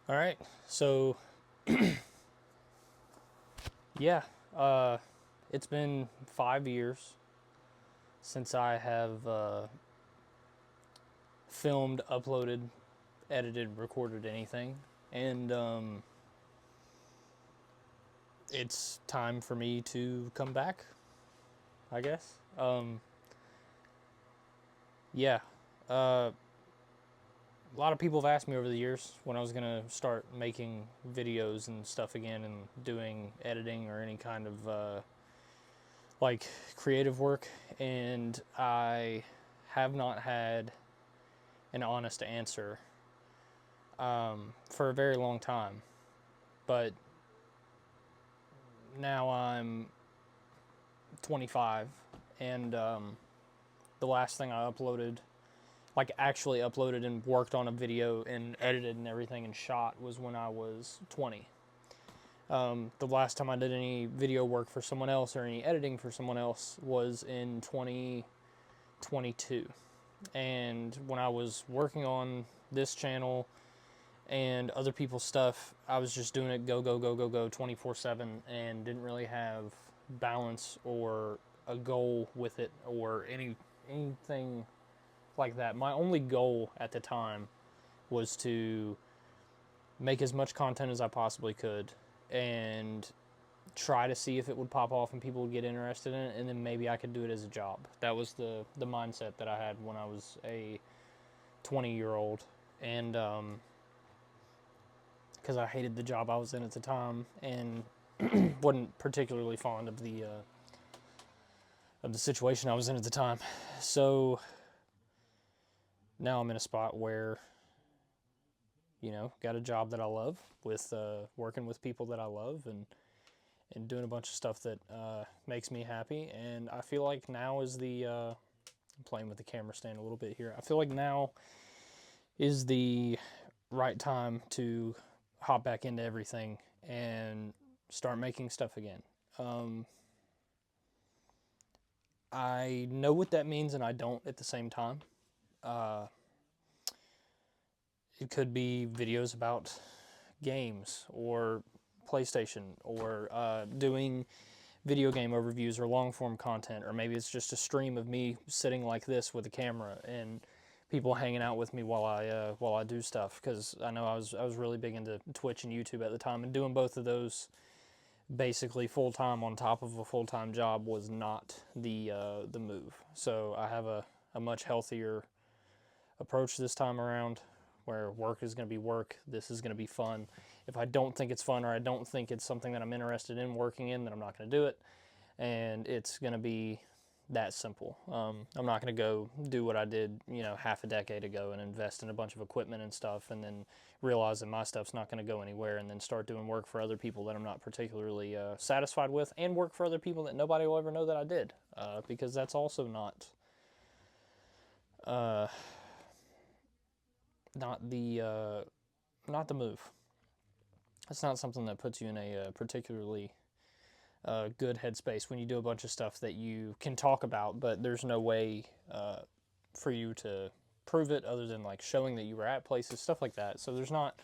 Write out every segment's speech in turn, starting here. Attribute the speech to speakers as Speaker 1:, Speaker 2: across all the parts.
Speaker 1: All right. So, yeah, uh, it's been 5 years since I have filmed, uploaded, edited, recorded anything. And it's time for me to come back, I guess. Yeah. Uh, a lot of people have asked me over the years when I was going to start making videos and stuff again and doing editing or any kind of like creative work, and I have not had an honest answer for a very long time. But now I'm 25, and the last thing I uploaded, like actually uploaded and worked on a video and edited and everything and shot, was when I was 20. The last time I did any video work for someone else or any editing for someone else was in 2022. And when I was working on this channel and other people's stuff, I was just doing it go, go, go, go, go 24/7 and didn't really have balance or a goal with it or anything like that. My only goal at the time was to make as much content as I possibly could and try to see if it would pop off and people would get interested in it, and then maybe I could do it as a job. That was the mindset that I had when I was a 20-year-old, and because I hated the job I was in at the time and wasn't particularly fond of the situation I was in at the time. So now I'm in a spot where, got a job that I love with working with people that I love, and doing a bunch of stuff that makes me happy. And I feel like now is I'm playing with the camera stand a little bit here. I feel like now is the right time to hop back into everything and start making stuff again. Um, I know what that means and I don't at the same time. Uh, it could be videos about games or PlayStation, or doing video game overviews or long form content, or maybe it's just a stream of me sitting like this with a camera and people hanging out with me while I do stuff, because I know I was really big into Twitch and YouTube at the time, and doing both of those basically full time on top of a full time job was not the move. So I have a much healthier approach this time around, where work is going to be work. This is going to be fun. If I don't think it's fun or I don't think it's something that I'm interested in working in, then I'm not going to do it. And it's going to be that simple. I'm not going to go do what I did, half a decade ago and invest in a bunch of equipment and stuff, and then realize that my stuff's not going to go anywhere, and then start doing work for other people that I'm not particularly satisfied with, and work for other people that nobody will ever know that I did, because that's also uh, not not the move. It's not something that puts you in a particularly good headspace when you do a bunch of stuff that you can talk about, but there's no way for you to prove it other than like showing that you were at places, stuff like that. So there's not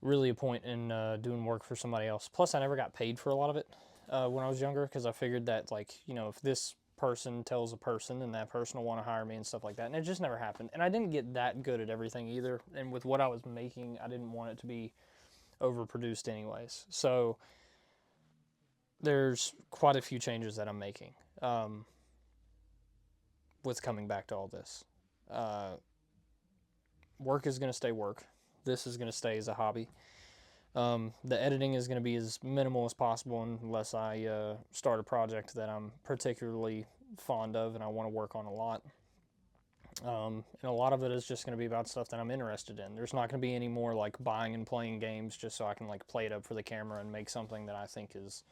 Speaker 1: really a point in doing work for somebody else. Plus, I never got paid for a lot of it when I was younger, because I figured that, like, if this person tells a person and that person will want to hire me and stuff like that, and it just never happened. And I didn't get that good at everything either, and with what I was making, I didn't want it to be overproduced anyways. So there's quite a few changes that I'm making um, with coming back to all this. Uh, Work is going to stay work. This is going to stay as a hobby. The editing is going to be as minimal as possible unless I start a project that I'm particularly fond of and I want to work on a lot. And a lot of it is just going to be about stuff that I'm interested in. There's not going to be any more like buying and playing games just so I can like play it up for the camera and make something that I think is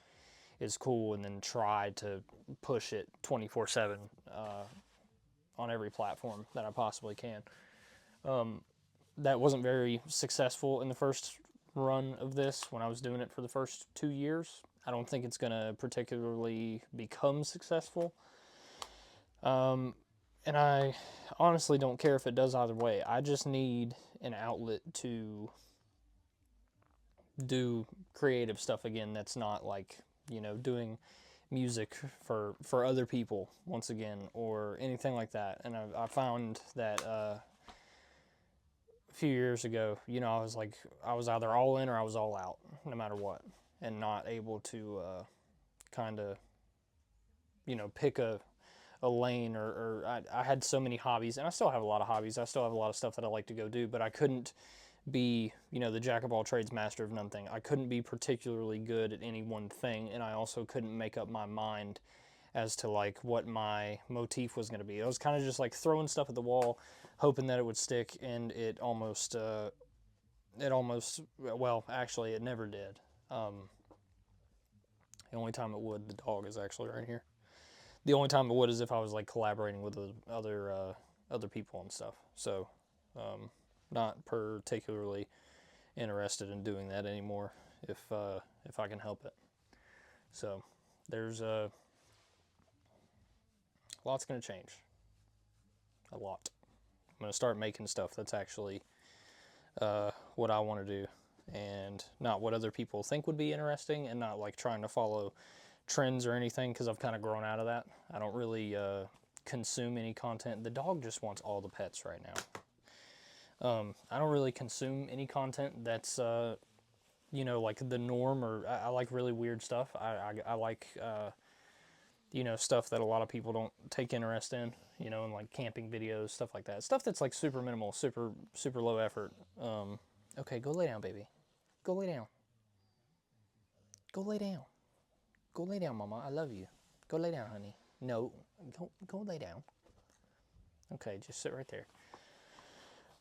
Speaker 1: cool, and then try to push it 24/7 on every platform that I possibly can. That wasn't very successful in the first run of this when I was doing it for the first 2 years. I don't think it's going to particularly become successful. And I honestly don't care if it does either way. I just need an outlet to do creative stuff again that's not like, doing music for other people once again, or anything like that. And I found that a few years ago, I was either all in or I was all out, no matter what, and not able to kind of, pick a lane, or I had so many hobbies, and I still have a lot of hobbies. I still have a lot of stuff that I like to go do, but I couldn't be, the jack of all trades, master of none thing. I couldn't be particularly good at any one thing, and I also couldn't make up my mind as to like what my motif was going to be. I was kind of just like throwing stuff at the wall, hoping that it would stick, and well, actually, it never did. The only time it would, the dog is actually right here. The only time it would is if I was like collaborating with other people and stuff. So, not particularly interested in doing that anymore if I can help it. So, there's lots going to change. A lot. I'm going to start making stuff that's actually what I want to do, and not what other people think would be interesting, and not like trying to follow trends or anything, because I've kind of grown out of that. I don't really consume any content. The dog just wants all the pets right now. I don't really consume any content that's like the norm, or I like really weird stuff. I like stuff that a lot of people don't take interest in, and like camping videos, stuff like that. Stuff that's like super minimal, super low effort. Okay, go lay down, baby. Go lay down. Go lay down. Go lay down, Mama. I love you. Go lay down, honey. No, go lay down. Okay, just sit right there.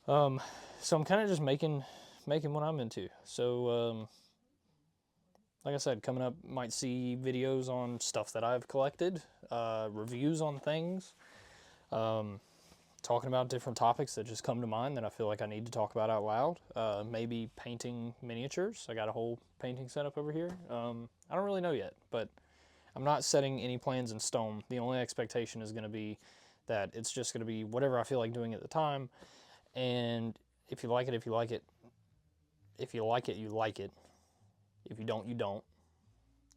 Speaker 1: So I'm kind of just making what I'm into. So, like I said, coming up, might see videos on stuff that I've collected, reviews on things, talking about different topics that just come to mind that I feel like I need to talk about out loud. Maybe painting miniatures. I got a whole painting setup over here. I don't really know yet, but I'm not setting any plans in stone. The only expectation is going to be that it's just going to be whatever I feel like doing at the time. And if you like it, you like it. If you like it, you like it. If you don't, you don't.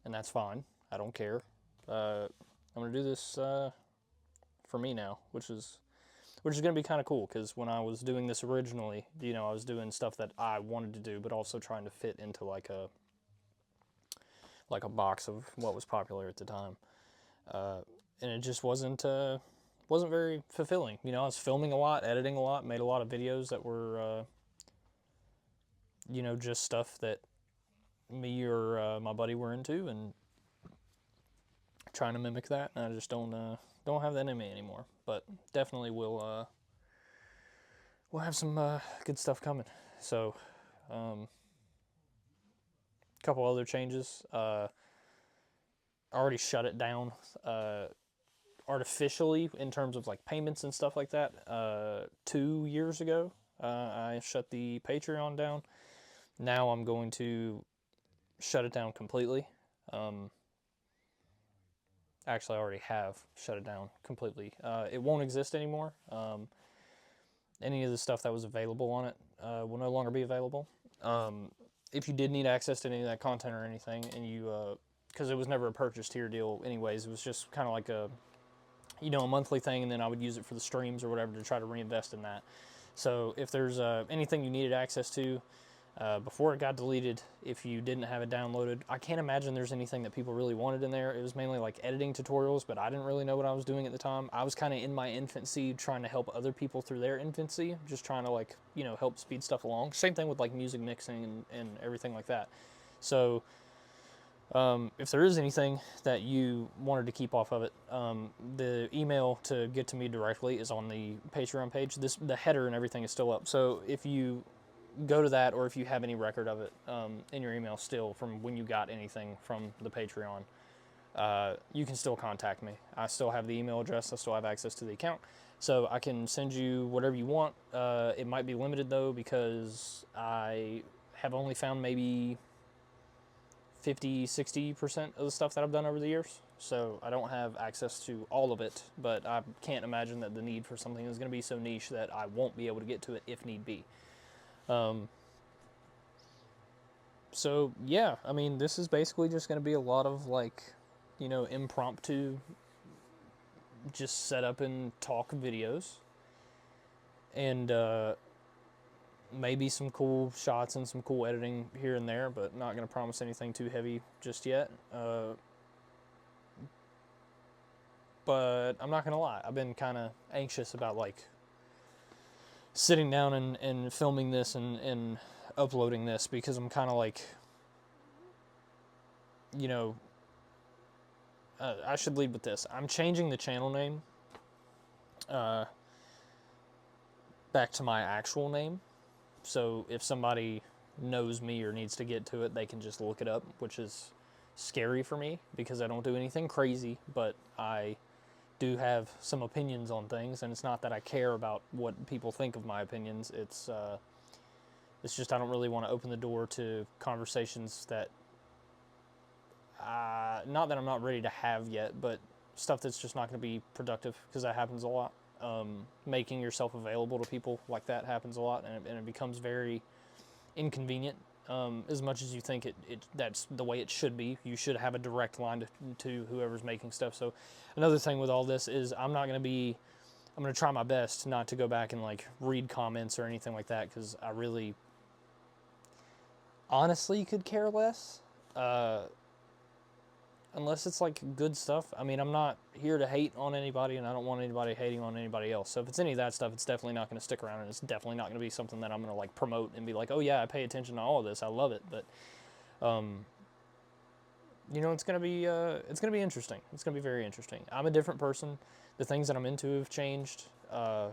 Speaker 1: And that's fine. I don't care. I'm going to do this for me now, which is going to be kind of cool, because when I was doing this originally, I was doing stuff that I wanted to do, but also trying to fit into like a box of what was popular at the time. And it just wasn't very fulfilling. I was filming a lot, editing a lot, made a lot of videos that were, just stuff that me or my buddy were into, and trying to mimic that. And I just don't have that in me anymore. But definitely we'll have some good stuff coming. So, a couple other changes. I already shut it down artificially in terms of like payments and stuff like that. 2 years ago, I shut the Patreon down. Now I'm going to shut it down completely. Actually, I already have shut it down completely. It won't exist anymore. Any of the stuff that was available on it will no longer be available. If you did need access to any of that content or anything, and you, because it was never a purchase tier deal anyways, it was just kind of like a monthly thing, and then I would use it for the streams or whatever to try to reinvest in that. So if there's anything you needed access to before it got deleted, if you didn't have it downloaded, I can't imagine there's anything that people really wanted in there. It was mainly like editing tutorials, but I didn't really know what I was doing at the time. I was kind of in my infancy, trying to help other people through their infancy, just trying to like, help speed stuff along. Same thing with like music mixing and everything like that. So if there is anything that you wanted to keep off of it, the email to get to me directly is on the Patreon page. The header and everything is still up. So if you go to that, or if you have any record of it in your email still from when you got anything from the Patreon, you can still contact me. I still have the email address. I still have access to the account. So I can send you whatever you want. It might be limited though, because I have only found maybe 50-60% of the stuff that I've done over the years. So I don't have access to all of it, but I can't imagine that the need for something is going to be so niche that I won't be able to get to it if need be. So yeah, I mean, this is basically just going to be a lot of like, impromptu, just set up and talk videos, and maybe some cool shots and some cool editing here and there, but not going to promise anything too heavy just yet. But I'm not going to lie, I've been kind of anxious about like sitting down and filming this and uploading this, because I'm kind of like, I should lead with this. I'm changing the channel name back to my actual name. So if somebody knows me or needs to get to it, they can just look it up, which is scary for me because I don't do anything crazy, but I do have some opinions on things, and it's not that I care about what people think of my opinions. It's just I don't really want to open the door to conversations that, not that I'm not ready to have yet, but stuff that's just not going to be productive, because that happens a lot. Making yourself available to people like that happens a lot, and it becomes very inconvenient. As much as you think that's the way it should be. You should have a direct line to whoever's making stuff. So another thing with all this is I'm going to try my best not to go back and like read comments or anything like that, because I really honestly could care less. Unless it's like good stuff. I mean, I'm not here to hate on anybody, and I don't want anybody hating on anybody else. So if it's any of that stuff, it's definitely not going to stick around, and it's definitely not going to be something that I'm going to like promote and be like, oh yeah, I pay attention to all of this, I love it. But it's going to be interesting. It's going to be very interesting. I'm a different person. The things that I'm into have changed by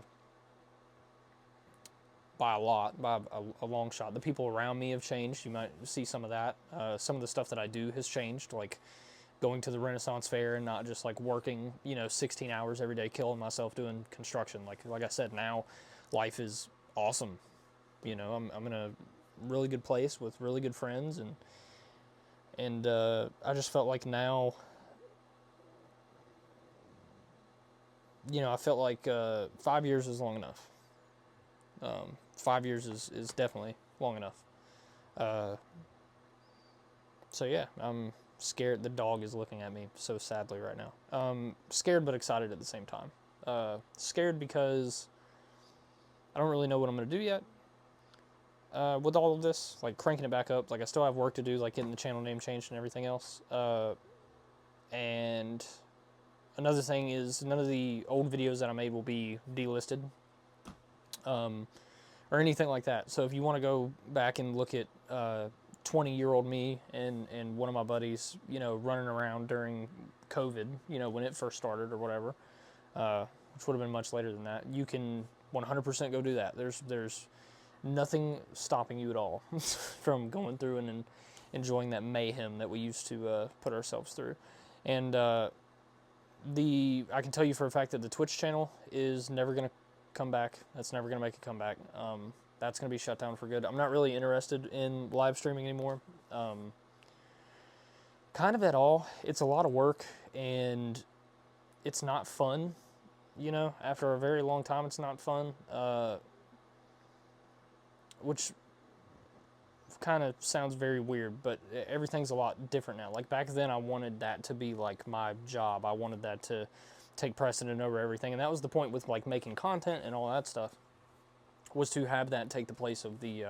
Speaker 1: a lot, by a long shot. The people around me have changed. You might see some of that. Some of the stuff that I do has changed, like going to the Renaissance Fair and not just like working, 16 hours every day, killing myself doing construction. Like I said, now life is awesome. I'm in a really good place with really good friends, and I just felt like now, I felt like 5 years is long enough. 5 years is definitely long enough. So yeah, I'm scared. The dog is looking at me so sadly right now. Scared but excited at the same time. Scared because I don't really know what I'm going to do yet. With all of this, like cranking it back up, like I still have work to do, like getting the channel name changed and everything else. And another thing is none of the old videos that I made will be delisted. Or anything like that. So if you want to go back and look at 20-year-old me and one of my buddies, running around during COVID, when it first started or whatever, which would have been much later than that, you can 100% go do that. There's nothing stopping you at all from going through and enjoying that mayhem that we used to put ourselves through. And I can tell you for a fact that the Twitch channel is never going to come back. That's never going to make a comeback. That's going to be shut down for good. I'm not really interested in live streaming anymore. Kind of at all. It's a lot of work, and it's not fun. After a very long time, it's not fun. Which kind of sounds very weird, but everything's a lot different now. Like back then, I wanted that to be like my job. I wanted that to take precedent over everything, and that was the point with like making content and all that stuff, was to have that take the place of the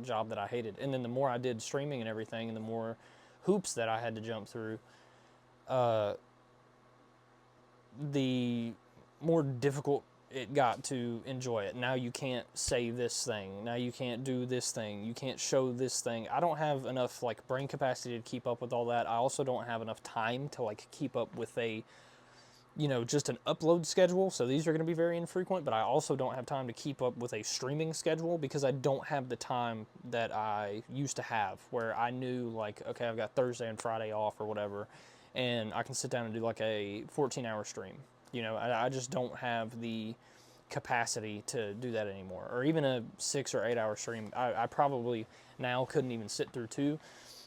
Speaker 1: job that I hated. And then the more I did streaming and everything, and the more hoops that I had to jump through, the more difficult it got to enjoy it. Now you can't say this thing. Now you can't do this thing. You can't show this thing. I don't have enough like brain capacity to keep up with all that. I also don't have enough time to like keep up with just an upload schedule. So these are going to be very infrequent, but I also don't have time to keep up with a streaming schedule, because I don't have the time that I used to have, where I knew like, okay, I've got Thursday and Friday off or whatever, and I can sit down and do like a 14-hour stream. I just don't have the capacity to do that anymore. Or even a 6 or 8 hour stream. I probably now couldn't even sit through 2.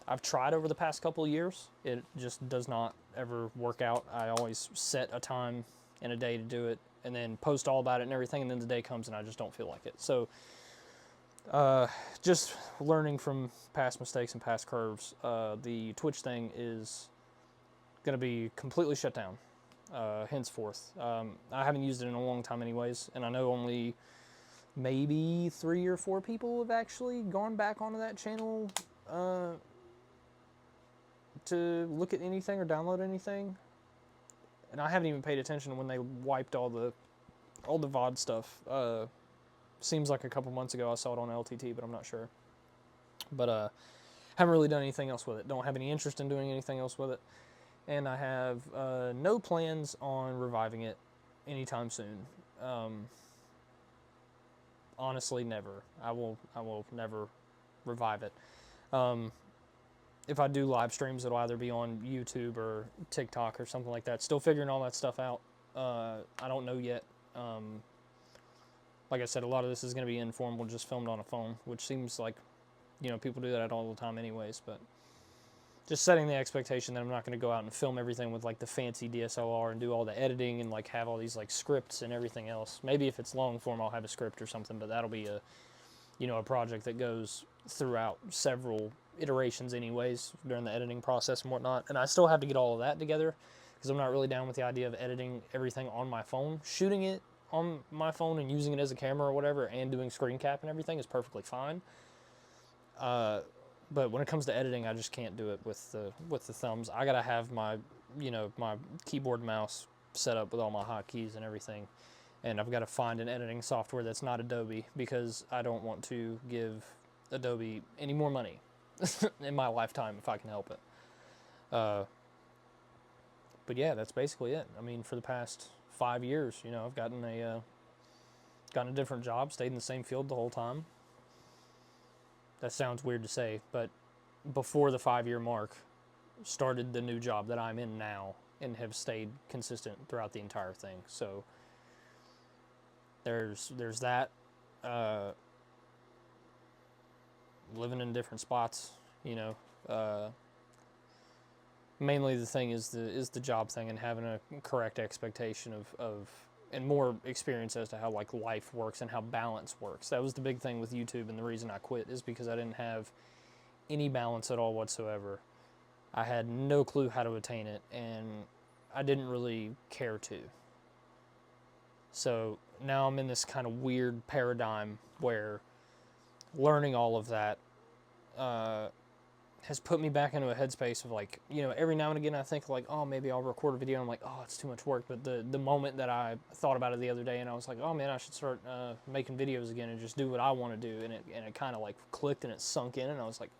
Speaker 1: I've tried over the past couple of years. It just does not ever work out. I always set a time in a day to do it, and then post all about it and everything, and then the day comes and I just don't feel like it. So Just learning from past mistakes and past curves. The Twitch thing is going to be completely shut down henceforth. I haven't used it in a long time anyways, and I know only maybe 3 or 4 people have actually gone back onto that channel to look at anything or download anything. And I haven't even paid attention to when they wiped all the VOD stuff. Seems like a couple months ago I saw it on LTT, but I'm not sure. But haven't really done anything else with it. Don't have any interest in doing anything else with it. And I have no plans on reviving it anytime soon. Honestly, never. I will never revive it. If I do live streams, it'll either be on YouTube or TikTok or something like that. Still figuring all that stuff out. I don't know yet. Like I said, a lot of this is going to be informal, just filmed on a phone, which seems like, people do that all the time anyways, but just setting the expectation that I'm not going to go out and film everything with like the fancy DSLR and do all the editing and like have all these like scripts and everything else. Maybe if it's long form, I'll have a script or something, but that'll be a project that goes throughout several iterations anyways during the editing process and whatnot. And I still have to get all of that together because I'm not really down with the idea of editing everything on my phone. Shooting it on my phone and using it as a camera or whatever and doing screen cap and everything is perfectly fine. But when it comes to editing, I just can't do it with the thumbs. I gotta have my my keyboard and mouse set up with all my hotkeys and everything, and I've got to find an editing software that's not Adobe because I don't want to give Adobe any more money in my lifetime if I can help it. But yeah, that's basically it. I mean, for the past 5 years, I've gotten a different job, stayed in the same field the whole time. That sounds weird to say, but before the 5-year mark, started the new job that I'm in now and have stayed consistent throughout the entire thing. So there's that. Living in different spots, mainly the thing is the job thing and having a correct expectation of and more experience as to how like life works and how balance works. That was the big thing with YouTube, and the reason I quit is because I didn't have any balance at all whatsoever. I had no clue how to attain it, and I didn't really care to. So now I'm in this kind of weird paradigm where learning all of that has put me back into a headspace of like, every now and again I think like, oh, maybe I'll record a video, and I'm like, oh, it's too much work. But the moment that I thought about it the other day, and I was like, oh man, I should start making videos again and just do what I want to do, and it kind of like clicked and it sunk in, and I was like,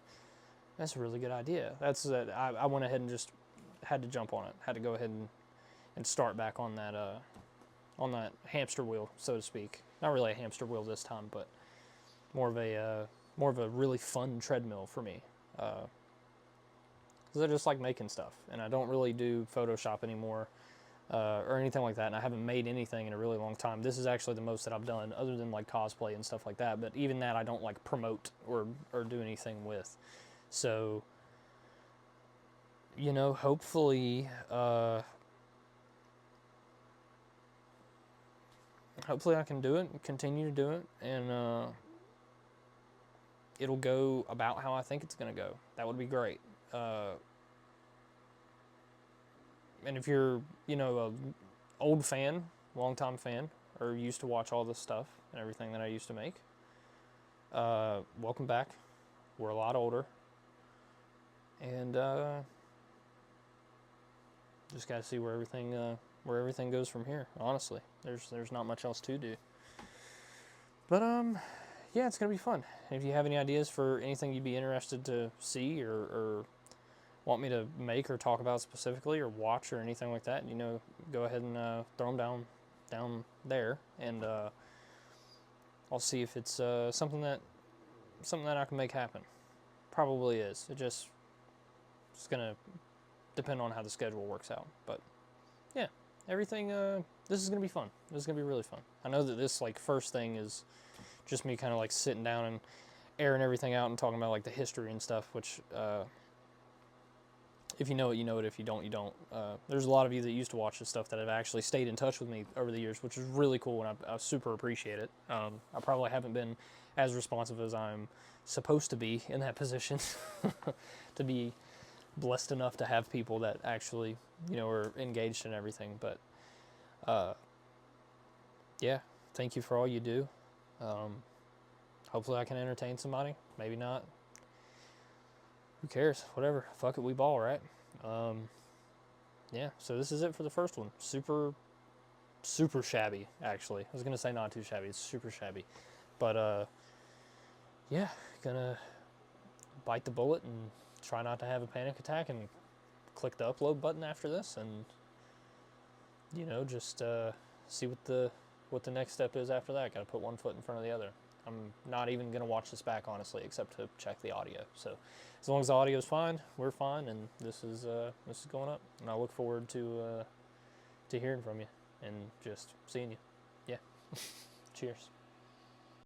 Speaker 1: that's a really good idea. I went ahead and just had to jump on it, had to go ahead and start back on that hamster wheel, so to speak. Not really a hamster wheel this time, but more of a really fun treadmill for me. Because I just like making stuff, and I don't really do Photoshop anymore or anything like that, and I haven't made anything in a really long time. This is actually the most that I've done, other than like cosplay and stuff like that, but even that I don't like promote or do anything with. So, hopefully I can do it and continue to do it, and it'll go about how I think it's going to go. That would be great. And if you're, a old fan, long-time fan, or used to watch all this stuff and everything that I used to make, welcome back. We're a lot older. And just got to see where everything goes from here, honestly. There's not much else to do. But, yeah, it's going to be fun. If you have any ideas for anything you'd be interested to see or want me to make or talk about specifically or watch or anything like that, go ahead and throw them down there, and I'll see if it's something that I can make happen. Probably is. It's going to depend on how the schedule works out. But, yeah, everything, this is going to be fun. This is going to be really fun. I know that this, first thing is just me kind of, sitting down and airing everything out and talking about, the history and stuff, which, if you know it, you know it. If you don't, you don't. There's a lot of you that used to watch this stuff that have actually stayed in touch with me over the years, which is really cool, and I super appreciate it. I probably haven't been as responsive as I'm supposed to be in that position, to be blessed enough to have people that actually, are engaged in everything. But yeah, thank you for all you do. Hopefully I can entertain somebody. Maybe not. Who cares? Whatever. Fuck it, we ball, right? Yeah, so this is it for the first one. Super shabby, actually. I was going to say not too shabby. It's super shabby. But, yeah, gonna bite the bullet and try not to have a panic attack and click the upload button after this and, just see what the next step is after that. Got to put one foot in front of the other. I'm not even going to watch this back, honestly, except to check the audio. So as long as the audio's fine, we're fine, and this is going up. And I look forward to hearing from you and just seeing you. Yeah. Cheers.